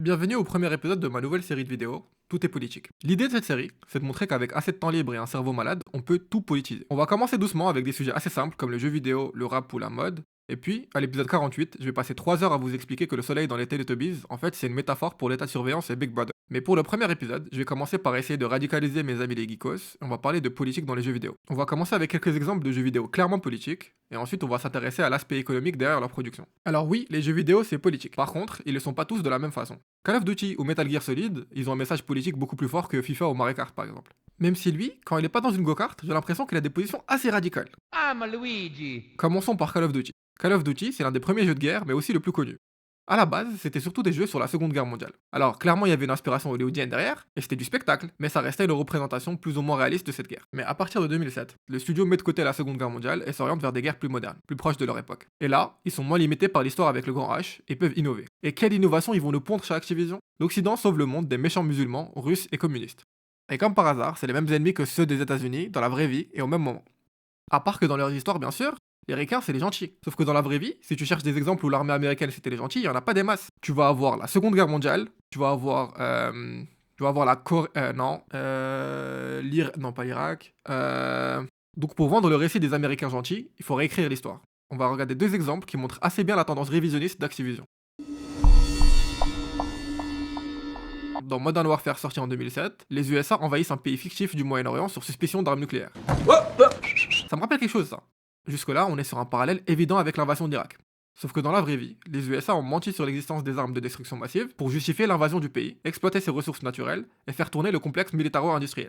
Bienvenue au premier épisode de ma nouvelle série de vidéos, Tout est politique. L'idée de cette série, c'est de montrer qu'avec assez de temps libre et un cerveau malade, on peut tout politiser. On va commencer doucement avec des sujets assez simples comme le jeu vidéo, le rap ou la mode. Et puis, à l'épisode 48, je vais passer 3 heures à vous expliquer que le soleil dans les Teletubbies, en fait, c'est une métaphore pour l'état de surveillance et Big Brother. Mais pour le premier épisode, je vais commencer par essayer de radicaliser mes amis les geekos. On va parler de politique dans les jeux vidéo. On va commencer avec quelques exemples de jeux vidéo clairement politiques, et ensuite on va s'intéresser à l'aspect économique derrière leur production. Alors oui, les jeux vidéo c'est politique. Par contre, ils ne sont pas tous de la même façon. Call of Duty ou Metal Gear Solid, ils ont un message politique beaucoup plus fort que FIFA ou Mario Kart par exemple. Même si lui, quand il est pas dans une go-kart, j'ai l'impression qu'il a des positions assez radicales. I'm Luigi. Commençons par Call of Duty. Call of Duty, c'est l'un des premiers jeux de guerre, mais aussi le plus connu. À la base, c'était surtout des jeux sur la Seconde Guerre mondiale. Alors, clairement, il y avait une inspiration hollywoodienne derrière, et c'était du spectacle, mais ça restait une représentation plus ou moins réaliste de cette guerre. Mais à partir de 2007, le studio met de côté la Seconde Guerre mondiale et s'oriente vers des guerres plus modernes, plus proches de leur époque. Et là, ils sont moins limités par l'histoire avec le Grand H, et peuvent innover. Et quelle innovation ils vont nous pondre chez Activision? L'Occident sauve le monde des méchants musulmans, russes et communistes. Et comme par hasard, c'est les mêmes ennemis que ceux des États-Unis, dans la vraie vie, et au même moment. À part que dans leur histoire, bien sûr, les ricains, c'est les gentils. Sauf que dans la vraie vie, si tu cherches des exemples où l'armée américaine c'était les gentils, il y en a pas des masses. Tu vas avoir la Seconde Guerre mondiale, tu vas avoir la Corée, non, non pas l'Irak. Donc pour vendre le récit des Américains gentils, il faut réécrire l'histoire. On va regarder deux exemples qui montrent assez bien la tendance révisionniste d'Activision. Dans Modern Warfare sorti en 2007, les USA envahissent un pays fictif du Moyen-Orient sur suspicion d'armes nucléaires. Ça me rappelle quelque chose ça. Jusque-là, on est sur un parallèle évident avec l'invasion d'Irak. Sauf que dans la vraie vie, les USA ont menti sur l'existence des armes de destruction massive pour justifier l'invasion du pays, exploiter ses ressources naturelles et faire tourner le complexe militaro-industriel.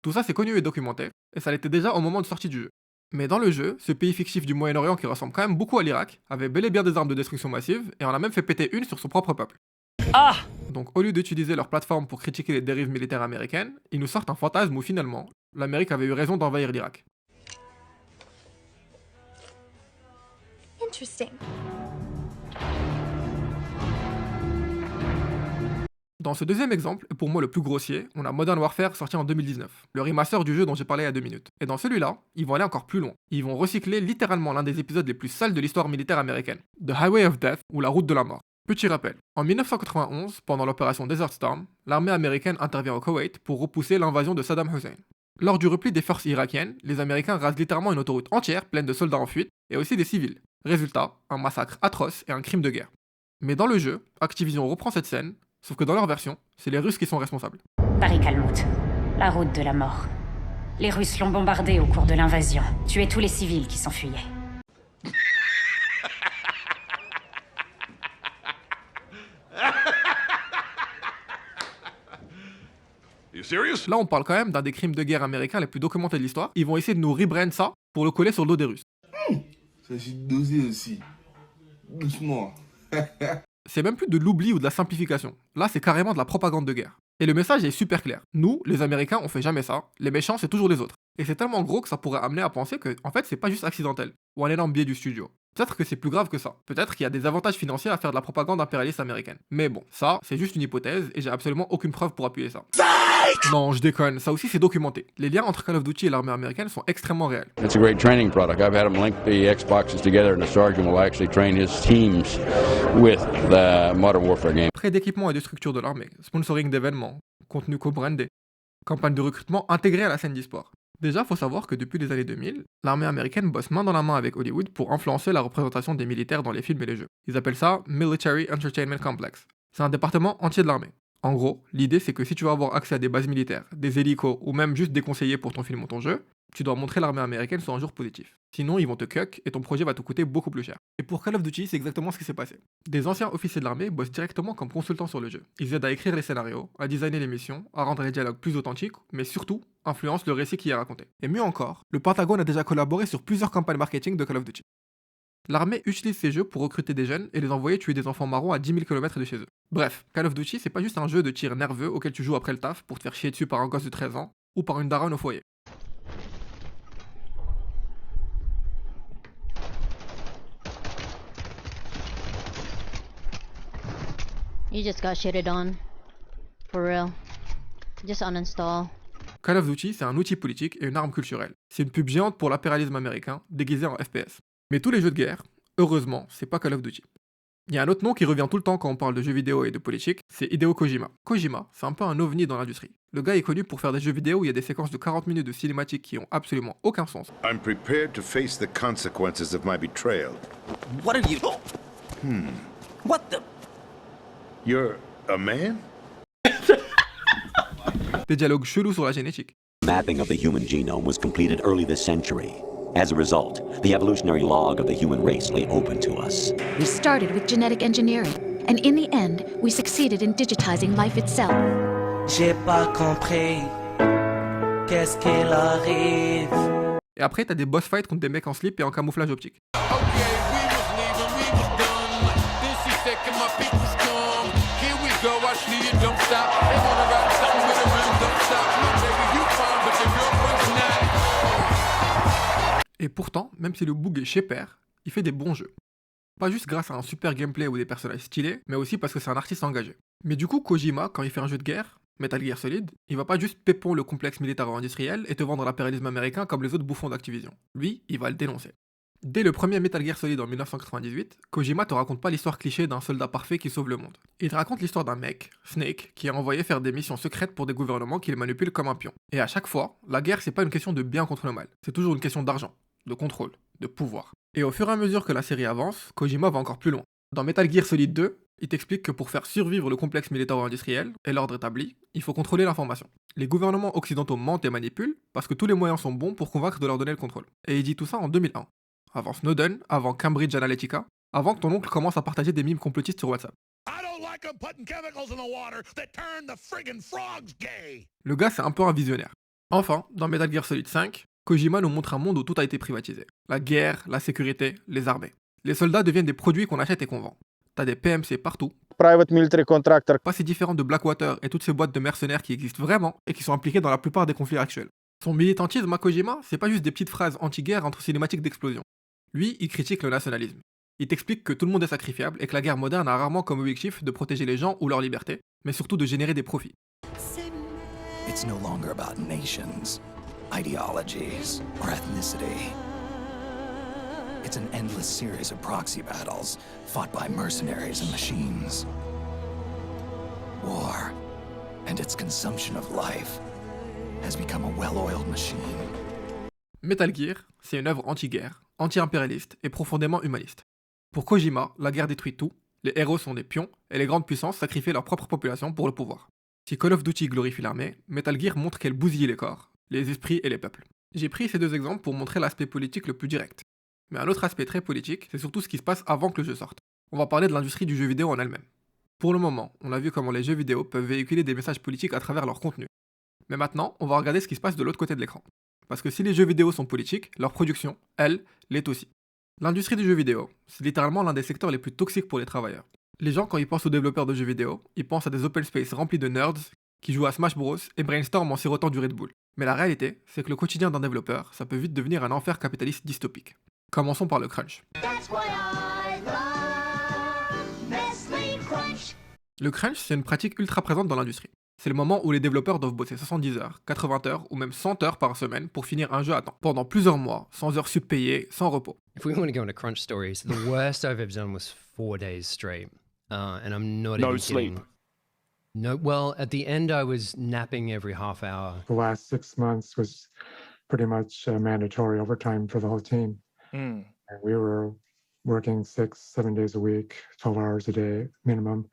Tout ça c'est connu et documenté, et ça l'était déjà au moment de sortie du jeu. Mais dans le jeu, ce pays fictif du Moyen-Orient qui ressemble quand même beaucoup à l'Irak, avait bel et bien des armes de destruction massive et en a même fait péter une sur son propre peuple. Ah! Donc au lieu d'utiliser leur plateforme pour critiquer les dérives militaires américaines, ils nous sortent un fantasme où finalement, l'Amérique avait eu raison d'envahir l'Irak. Interesting. Dans ce deuxième exemple, et pour moi le plus grossier, on a Modern Warfare sorti en 2019, le remaster du jeu dont j'ai parlé il y a 2 minutes. Et dans celui-là, ils vont aller encore plus loin. Ils vont recycler littéralement l'un des épisodes les plus sales de l'histoire militaire américaine, The Highway of Death ou la route de la mort. Petit rappel, en 1991, pendant l'opération Desert Storm, l'armée américaine intervient au Koweït pour repousser l'invasion de Saddam Hussein. Lors du repli des forces irakiennes, les Américains rasent littéralement une autoroute entière pleine de soldats en fuite et aussi des civils. Résultat, un massacre atroce et un crime de guerre. Mais dans le jeu, Activision reprend cette scène, sauf que dans leur version, c'est les Russes qui sont responsables. Paris Kalmout, la route de la mort. Les Russes l'ont bombardée au cours de l'invasion, tué tous les civils qui s'enfuyaient. You serious? Là on parle quand même d'un des crimes de guerre américains les plus documentés de l'histoire, ils vont essayer de nous rebrand ça pour le coller sur le dos des Russes. Ça s'est dosé aussi. Doucement. C'est même plus de l'oubli ou de la simplification, là c'est carrément de la propagande de guerre. Et le message est super clair, nous, les Américains, on fait jamais ça, les méchants c'est toujours les autres. Et c'est tellement gros que ça pourrait amener à penser que, en fait, c'est pas juste accidentel, ou un énorme biais du studio. Peut-être que c'est plus grave que ça. Peut-être qu'il y a des avantages financiers à faire de la propagande impérialiste américaine. Mais bon, ça, c'est juste une hypothèse et j'ai absolument aucune preuve pour appuyer ça. Non, je déconne, ça aussi c'est documenté. Les liens entre Call of Duty et l'armée américaine sont extrêmement réels. It's a great training product. I've had him link the Xboxes together, and the sergeant will actually train his teams with the Modern Warfare game. Prêt d'équipement et de structure de l'armée, sponsoring d'événements, contenu co-brandé, campagne de recrutement intégrée à la scène d'e-sport. Déjà, faut savoir que depuis les années 2000, l'armée américaine bosse main dans la main avec Hollywood pour influencer la représentation des militaires dans les films et les jeux. Ils appellent ça Military Entertainment Complex. C'est un département entier de l'armée. En gros, l'idée c'est que si tu veux avoir accès à des bases militaires, des hélicos ou même juste des conseillers pour ton film ou ton jeu, tu dois montrer l'armée américaine sur un jour positif. Sinon, ils vont te cuck et ton projet va te coûter beaucoup plus cher. Et pour Call of Duty, c'est exactement ce qui s'est passé. Des anciens officiers de l'armée bossent directement comme consultants sur le jeu. Ils aident à écrire les scénarios, à designer les missions, à rendre les dialogues plus authentiques, mais surtout, influencent le récit qui est raconté. Et mieux encore, le Pentagone a déjà collaboré sur plusieurs campagnes marketing de Call of Duty. L'armée utilise ces jeux pour recruter des jeunes et les envoyer tuer des enfants marrons à 10 000 km de chez eux. Bref, Call of Duty, c'est pas juste un jeu de tir nerveux auquel tu joues après le taf pour te faire chier dessus par un gosse de 13 ans ou par une daronne au foyer. You just got shitted on. For real. Just uninstall. Call of Duty, c'est un outil politique et une arme culturelle. C'est une pub géante pour l'impérialisme américain, déguisée en FPS. Mais tous les jeux de guerre, heureusement, c'est pas Call of Duty. Il y a un autre nom qui revient tout le temps quand on parle de jeux vidéo et de politique, c'est Hideo Kojima. Kojima, c'est un peu un ovni dans l'industrie. Le gars est connu pour faire des jeux vidéo où il y a des séquences de 40 minutes de cinématiques qui ont absolument aucun sens. I'm prepared to face the consequences of my betrayal. What are you... What the... You're a man? Des dialogues chelous sur la génétique. Mapping of the human genome was completed early this century. As a result, the evolutionary log of the human race lay open to us. We started with genetic engineering, and in the end, we succeeded in digitizing life itself. J'ai pas compris. Qu'est-ce qu'il arrive? Et après, t'as des boss fights contre des mecs en slip et en camouflage optique. Et pourtant, même si le boug est chez père, il fait des bons jeux. Pas juste grâce à un super gameplay ou des personnages stylés, mais aussi parce que c'est un artiste engagé. Mais du coup, Kojima, quand il fait un jeu de guerre, Metal Gear Solid, il va pas juste pépon le complexe militaro-industriel et te vendre l'impérialisme américain comme les autres bouffons d'Activision. Lui, il va le dénoncer. Dès le premier Metal Gear Solid en 1998, Kojima te raconte pas l'histoire cliché d'un soldat parfait qui sauve le monde. Il te raconte l'histoire d'un mec, Snake, qui est envoyé faire des missions secrètes pour des gouvernements qu'il manipule comme un pion. Et à chaque fois, la guerre c'est pas une question de bien contre le mal, c'est toujours une question d'argent, de contrôle, de pouvoir. Et au fur et à mesure que la série avance, Kojima va encore plus loin. Dans Metal Gear Solid 2, il t'explique que pour faire survivre le complexe militaro-industriel et l'ordre établi, il faut contrôler l'information. Les gouvernements occidentaux mentent et manipulent parce que tous les moyens sont bons pour convaincre de leur donner le contrôle. Et il dit tout ça en 2001. Avant Snowden, avant Cambridge Analytica, avant que ton oncle commence à partager des mimes complotistes sur WhatsApp. Le gars, c'est un peu un visionnaire. Enfin, dans Metal Gear Solid 5, Kojima nous montre un monde où tout a été privatisé. La guerre, la sécurité, les armées. Les soldats deviennent des produits qu'on achète et qu'on vend. T'as des PMC partout. Private Military Contractor. Pas si différent de Blackwater et toutes ces boîtes de mercenaires qui existent vraiment et qui sont impliquées dans la plupart des conflits actuels. Son militantisme à Kojima, c'est pas juste des petites phrases anti-guerre entre cinématiques d'explosion. Lui, il critique le nationalisme. Il t'explique que tout le monde est sacrifiable et que la guerre moderne a rarement comme objectif de protéger les gens ou leur liberté, mais surtout de générer des profits. It's no longer about nations, ideologies, or ethnicity. It's an endless series of proxy battles fought by mercenaries and machines. War and its consumption of life has become a well-oiled machine. Metal Gear, c'est une œuvre anti-guerre, anti-impérialiste et profondément humaniste. Pour Kojima, la guerre détruit tout, les héros sont des pions et les grandes puissances sacrifient leur propre population pour le pouvoir. Si Call of Duty glorifie l'armée, Metal Gear montre qu'elle bousille les corps, les esprits et les peuples. J'ai pris ces deux exemples pour montrer l'aspect politique le plus direct. Mais un autre aspect très politique, c'est surtout ce qui se passe avant que le jeu sorte. On va parler de l'industrie du jeu vidéo en elle-même. Pour le moment, on a vu comment les jeux vidéo peuvent véhiculer des messages politiques à travers leur contenu. Mais maintenant, on va regarder ce qui se passe de l'autre côté de l'écran. Parce que si les jeux vidéo sont politiques, leur production, elle, l'est aussi. L'industrie du jeu vidéo, c'est littéralement l'un des secteurs les plus toxiques pour les travailleurs. Les gens, quand ils pensent aux développeurs de jeux vidéo, ils pensent à des open space remplis de nerds qui jouent à Smash Bros et brainstorm en sirotant du Red Bull. Mais la réalité, c'est que le quotidien d'un développeur, ça peut vite devenir un enfer capitaliste dystopique. Commençons par le crunch. Le crunch, c'est une pratique ultra présente dans l'industrie. C'est le moment où les développeurs doivent bosser 70 heures, 80 heures ou même 100 heures par semaine pour finir un jeu à temps, pendant plusieurs mois, sans heures subpayées, sans repos. If we want to go into crunch stories, the worst I've ever done was 4 days straight, and I'm not even kidding. No, well, at the end I was napping every half hour. The last 6 months was pretty much mandatory overtime for the whole team. And we were working 6-7 days a week, 12 hours a day minimum.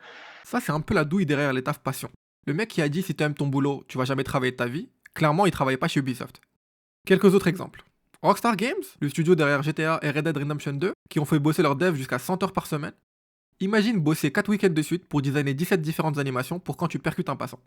Ça, c'est un peu la douille derrière les tafs passion. Le mec qui a dit si tu aimes ton boulot, tu vas jamais travailler de ta vie, clairement il travaillait pas chez Ubisoft. Quelques autres exemples. Rockstar Games, le studio derrière GTA et Red Dead Redemption 2, qui ont fait bosser leurs devs jusqu'à 100 heures par semaine. Imagine bosser 4 week-ends de suite pour designer 17 différentes animations pour quand tu percutes un passant.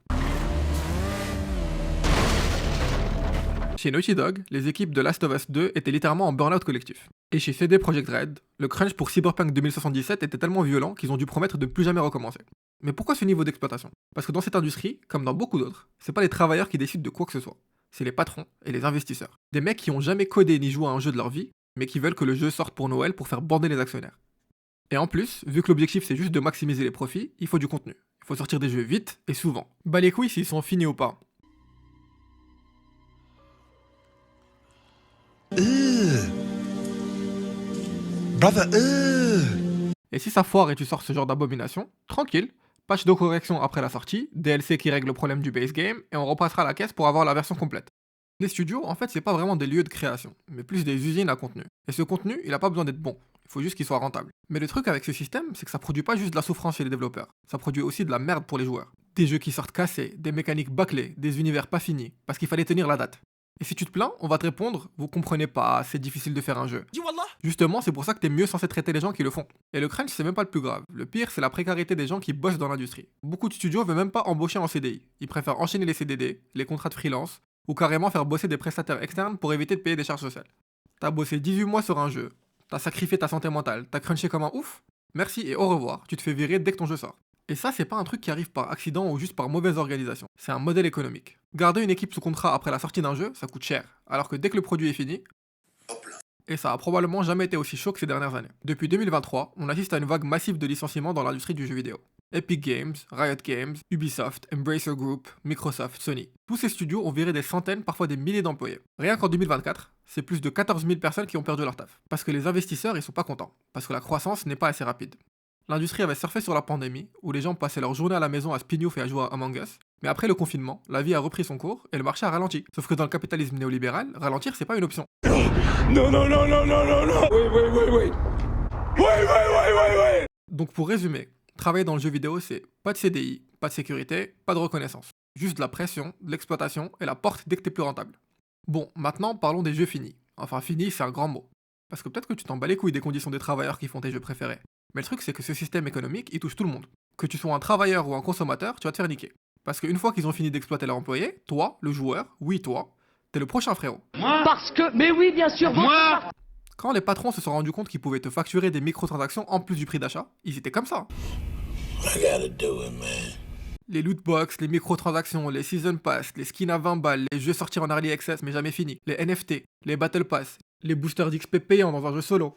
Chez Naughty Dog, les équipes de Last of Us 2 étaient littéralement en burn-out collectif. Et chez CD Projekt Red, le crunch pour Cyberpunk 2077 était tellement violent qu'ils ont dû promettre de plus jamais recommencer. Mais pourquoi ce niveau d'exploitation? Parce que dans cette industrie, comme dans beaucoup d'autres, c'est pas les travailleurs qui décident de quoi que ce soit. C'est les patrons et les investisseurs. Des mecs qui ont jamais codé ni joué à un jeu de leur vie, mais qui veulent que le jeu sorte pour Noël pour faire bander les actionnaires. Et en plus, vu que l'objectif c'est juste de maximiser les profits, il faut du contenu. Il faut sortir des jeux vite et souvent. Bah les couilles s'ils sont finis ou pas. Brother, Et si ça foire et tu sors ce genre d'abomination, tranquille, patch de correction après la sortie, DLC qui règle le problème du base game, et on repassera la caisse pour avoir la version complète. Les studios, en fait, c'est pas vraiment des lieux de création, mais plus des usines à contenu. Et ce contenu, il a pas besoin d'être bon, il faut juste qu'il soit rentable. Mais le truc avec ce système, c'est que ça produit pas juste de la souffrance chez les développeurs, ça produit aussi de la merde pour les joueurs. Des jeux qui sortent cassés, des mécaniques bâclées, des univers pas finis, parce qu'il fallait tenir la date. Et si tu te plains, on va te répondre, vous comprenez pas, c'est difficile de faire un jeu. Justement, c'est pour ça que t'es mieux censé traiter les gens qui le font. Et le crunch, c'est même pas le plus grave. Le pire, c'est la précarité des gens qui bossent dans l'industrie. Beaucoup de studios veulent même pas embaucher en CDI. Ils préfèrent enchaîner les CDD, les contrats de freelance, ou carrément faire bosser des prestataires externes pour éviter de payer des charges sociales. T'as bossé 18 mois sur un jeu, t'as sacrifié ta santé mentale, t'as crunché comme un ouf, merci et au revoir, tu te fais virer dès que ton jeu sort. Et ça, c'est pas un truc qui arrive par accident ou juste par mauvaise organisation. C'est un modèle économique. Garder une équipe sous contrat après la sortie d'un jeu, ça coûte cher. Alors que dès que le produit est fini, et ça a probablement jamais été aussi chaud que ces dernières années. Depuis 2023, on assiste à une vague massive de licenciements dans l'industrie du jeu vidéo. Epic Games, Riot Games, Ubisoft, Embracer Group, Microsoft, Sony. Tous ces studios ont viré des centaines, parfois des milliers d'employés. Rien qu'en 2024, c'est plus de 14 000 personnes qui ont perdu leur taf. Parce que les investisseurs, ils sont pas contents. Parce que la croissance n'est pas assez rapide. L'industrie avait surfé sur la pandémie, où les gens passaient leur journée à la maison à spin-off et à jouer à Among Us. Mais après le confinement, la vie a repris son cours et le marché a ralenti. Sauf que dans le capitalisme néolibéral, ralentir c'est pas une option. Non, non, non, non, non, non, non. Oui. Oui. Donc pour résumer, travailler dans le jeu vidéo c'est pas de CDI, pas de sécurité, pas de reconnaissance. Juste de la pression, de l'exploitation et la porte dès que t'es plus rentable. Bon, maintenant parlons des jeux finis. Enfin finis c'est un grand mot. Parce que peut-être que tu t'en bats les couilles des conditions des travailleurs qui font tes jeux préférés. Mais le truc c'est que ce système économique il touche tout le monde. Que tu sois un travailleur ou un consommateur, tu vas te faire niquer. Parce qu'une fois qu'ils ont fini d'exploiter leurs employés, toi, le joueur, oui toi, t'es le prochain frérot. Moi parce que... Mais oui bien sûr, moi. Quand les patrons se sont rendus compte qu'ils pouvaient te facturer des microtransactions en plus du prix d'achat, ils étaient comme ça. Les lootbox, les microtransactions, les season pass, les skins à 20 balles, les jeux sortis en early access mais jamais finis, les NFT, les battle pass, les boosters d'XP payants dans un jeu solo.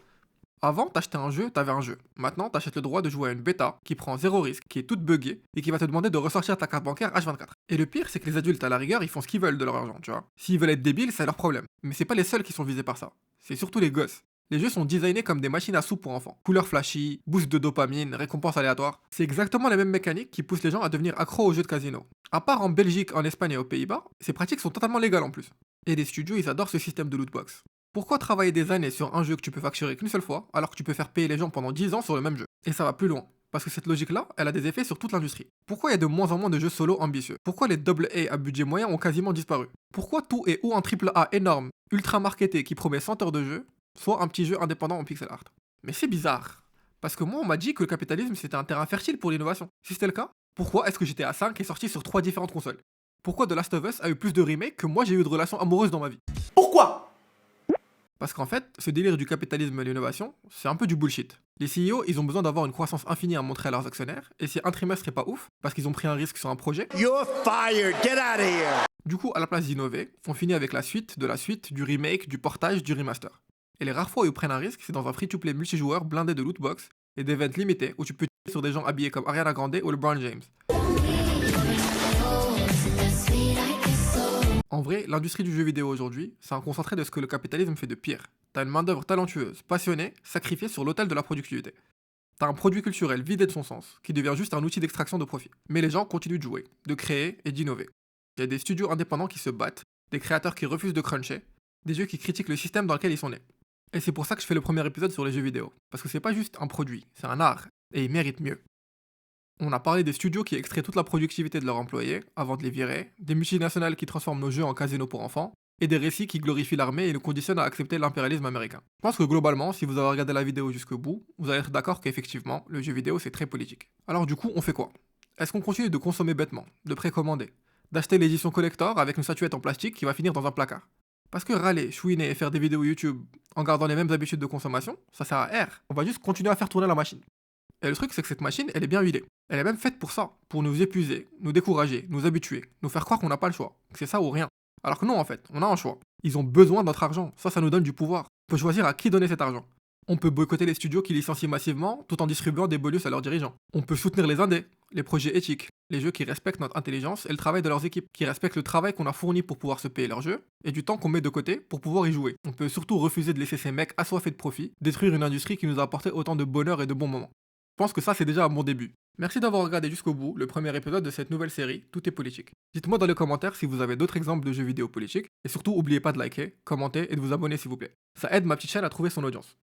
Avant, t'achetais un jeu, t'avais un jeu. Maintenant, t'achètes le droit de jouer à une bêta qui prend zéro risque, qui est toute buggée et qui va te demander de ressortir ta carte bancaire H24. Et le pire, c'est que les adultes, à la rigueur, ils font ce qu'ils veulent de leur argent, tu vois. S'ils veulent être débiles, c'est leur problème. Mais c'est pas les seuls qui sont visés par ça. C'est surtout les gosses. Les jeux sont designés comme des machines à sous pour enfants. Couleurs flashy, boost de dopamine, récompenses aléatoires. C'est exactement les mêmes mécaniques qui poussent les gens à devenir accros aux jeux de casino. À part en Belgique, en Espagne et aux Pays-Bas, ces pratiques sont totalement légales en plus. Et les studios, ils adorent ce système de lootbox. Pourquoi travailler des années sur un jeu que tu peux facturer qu'une seule fois, alors que tu peux faire payer les gens pendant 10 ans sur le même jeu? Et ça va plus loin, parce que cette logique-là, elle a des effets sur toute l'industrie. Pourquoi il y a de moins en moins de jeux solo ambitieux? Pourquoi les AA à budget moyen ont quasiment disparu? Pourquoi tout et ou un AAA énorme, ultra marketé qui promet 100 heures de jeu, soit un petit jeu indépendant en pixel art? Mais c'est bizarre, parce que moi on m'a dit que le capitalisme c'était un terrain fertile pour l'innovation. Si c'était le cas, pourquoi est-ce que GTA 5 est sorti sur 3 différentes consoles? Pourquoi The Last of Us a eu plus de remakes que moi j'ai eu de relations amoureuses dans ma vie? Pourquoi? Parce qu'en fait, ce délire du capitalisme et l'innovation, c'est un peu du bullshit. Les CEO, ils ont besoin d'avoir une croissance infinie à montrer à leurs actionnaires, et si un trimestre est pas ouf, parce qu'ils ont pris un risque sur un projet, You're fired, get out of here. Du coup, à la place d'innover, on finit avec la suite, de la suite, du remake, du portage, du remaster. Et les rares fois où ils prennent un risque, c'est dans un free-to-play multijoueur blindé de lootbox et d'events limités où tu peux tirer sur des gens habillés comme Ariana Grande ou LeBron James. En vrai, l'industrie du jeu vidéo aujourd'hui, c'est un concentré de ce que le capitalisme fait de pire. T'as une main-d'œuvre talentueuse, passionnée, sacrifiée sur l'autel de la productivité. T'as un produit culturel vidé de son sens, qui devient juste un outil d'extraction de profit. Mais les gens continuent de jouer, de créer et d'innover. Il y a des studios indépendants qui se battent, des créateurs qui refusent de cruncher, des jeux qui critiquent le système dans lequel ils sont nés. Et c'est pour ça que je fais le premier épisode sur les jeux vidéo. Parce que c'est pas juste un produit, c'est un art, et ils méritent mieux. On a parlé des studios qui extraient toute la productivité de leurs employés avant de les virer, des multinationales qui transforment nos jeux en casino pour enfants, et des récits qui glorifient l'armée et nous conditionnent à accepter l'impérialisme américain. Je pense que globalement, si vous avez regardé la vidéo jusqu'au bout, vous allez être d'accord qu'effectivement, le jeu vidéo c'est très politique. Alors du coup, on fait quoi? Est-ce qu'on continue de consommer bêtement, de précommander, d'acheter l'édition collector avec une statuette en plastique qui va finir dans un placard? Parce que râler, chouiner et faire des vidéos YouTube en gardant les mêmes habitudes de consommation, ça sert à rien. On va juste continuer à faire tourner la machine. Et le truc, c'est que cette machine, elle est bien huilée. Elle est même faite pour ça, pour nous épuiser, nous décourager, nous habituer, nous faire croire qu'on n'a pas le choix, que c'est ça ou rien. Alors que non, en fait, on a un choix. Ils ont besoin de notre argent, ça nous donne du pouvoir. On peut choisir à qui donner cet argent. On peut boycotter les studios qui licencient massivement tout en distribuant des bonus à leurs dirigeants. On peut soutenir les indés, les projets éthiques, les jeux qui respectent notre intelligence et le travail de leurs équipes, qui respectent le travail qu'on a fourni pour pouvoir se payer leurs jeux et du temps qu'on met de côté pour pouvoir y jouer. On peut surtout refuser de laisser ces mecs assoiffés de profit détruire une industrie qui nous a apporté autant de bonheur et de bons moments. Je pense que ça c'est déjà un bon début. Merci d'avoir regardé jusqu'au bout le premier épisode de cette nouvelle série, Tout est politique. Dites-moi dans les commentaires si vous avez d'autres exemples de jeux vidéo politiques, et surtout n'oubliez pas de liker, commenter et de vous abonner s'il vous plaît. Ça aide ma petite chaîne à trouver son audience.